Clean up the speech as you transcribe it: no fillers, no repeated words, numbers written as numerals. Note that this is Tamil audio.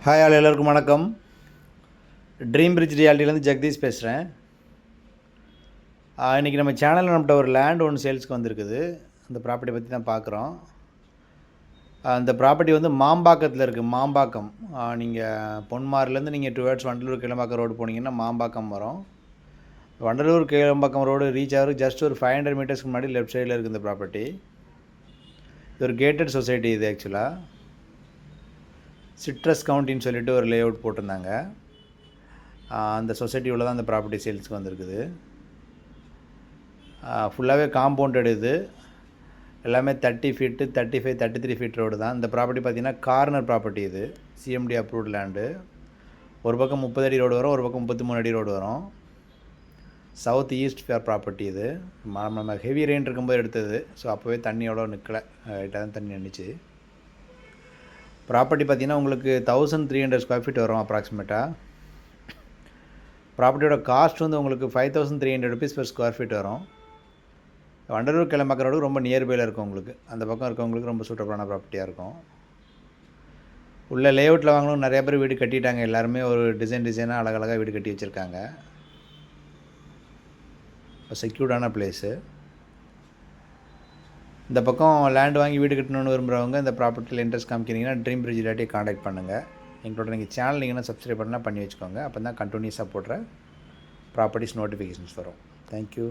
ஹாய் ஆல் எல்லோருக்கும் வணக்கம். ட்ரீம் பிரிட்ஜ் ரியாலிட்டிலேருந்து ஜெகதீஷ் பேசுகிறேன். இன்றைக்கி நம்ம சேனலில் நம்மகிட்ட ஒரு லேண்ட் ஒன்று சேல்ஸ்க்கு வந்திருக்குது. அந்த ப்ராப்பர்ட்டி பற்றி தான் பார்க்குறோம். அந்த ப்ராப்பர்ட்டி வந்து மாம்பாக்கத்தில் இருக்குது. மாம்பாக்கம், நீங்கள் பொன்மாரிலேருந்து நீங்கள் டுவேர்ட்ஸ் வண்டலூர் கிளம்பாக்கம் ரோடு போனீங்கன்னா மாம்பாக்கம் வரும். வண்டலூர் கிளம்பாக்கம் ரோடு ரீச் ஆகிறது ஜஸ்ட் ஒரு 500 மீட்டர்ஸ்க்கு முன்னாடி லெஃப்ட் சைடில் இருக்குது இந்த ப்ராப்பர்ட்டி. இது ஒரு கேட்டட் சொசைட்டி. இது ஆக்சுவலாக சிட்ரஸ் கவுண்டின்னு சொல்லிட்டு ஒரு லே அவுட் போட்டிருந்தாங்க. அந்த சொசைட்டியோட தான் அந்த ப்ராப்பர்ட்டி சேல்ஸுக்கு வந்திருக்குது. ஃபுல்லாகவே காம்பவுண்டட். இது எல்லாமே 30 ஃபீட்டு 35 33 ஃபீட் ரோடு தான். இந்த ப்ராப்பர்ட்டி பார்த்திங்கன்னா கார்னர் ப்ராப்பர்ட்டி. இது சிஎம்டி அப்ரூவ்டு லேண்டு. ஒரு பக்கம் 30 அடி ரோடு வரும், ஒரு பக்கம் 33 அடி ரோடு வரும். South east fair property. இது நம்ம ஹெவி ரெயின் இருக்கும்போது எடுத்தது. ஸோ அப்போவே தண்ணி எவ்வளோ நிற்கலை, லைட்டாக தான் தண்ணி நின்றுச்சு. ப்ராப்பர்ட்டி பார்த்திங்கன்னா உங்களுக்கு 1300 ஸ்கொயர் ஃபீட் வரும் அப்ராக்சிமேட்டாக. ப்ராப்பர்ட்டியோட காஸ்ட் வந்து உங்களுக்கு 5300 ருபீஸ் per ஸ்கொயர் ஃபீட் வரும். வண்டலூர் கிளம்பாக்கம் ரோடு ரொம்ப நியர்பையில் இருக்கும் உங்களுக்கு. அந்த பக்கம் இருக்கவங்களுக்கு ரொம்ப சூட்டபுளான ப்ராப்பர்ட்டியாக இருக்கும். உள்ள லேஅவுட்டில் வாங்கணும் நிறைய பேர் வீடு கட்டிட்டாங்க. எல்லாருமே ஒரு டிசைனாக அழகழகாக வீடு கட்டி வச்சுருக்காங்க. செக்யூர்டான பிளேஸு. இந்த பக்கம் லேண்ட் வாங்கி வீடு கட்டணும்னு விரும்புகிறவங்க இந்த ப்ராப்பர்ட்டியில் இன்ட்ரெஸ்ட் காமிக்கிறீங்கன்னா ட்ரீம் பிரிட்ஜ் இல்லாட்டி காண்டாக்ட் பண்ணுங்கள். எங்களோட நீங்கள் சேனல் நீங்கள் சப்ஸ்கிரைப் பண்ணால் பண்ணி வச்சுக்கோங்க. அப்போ தான் கண்டினியூஸாக போடுற ப்ராப்பர்ட்டிஸ் நோட்டிஃபிகேஷன்ஸ் வரும். தேங்க்யூ.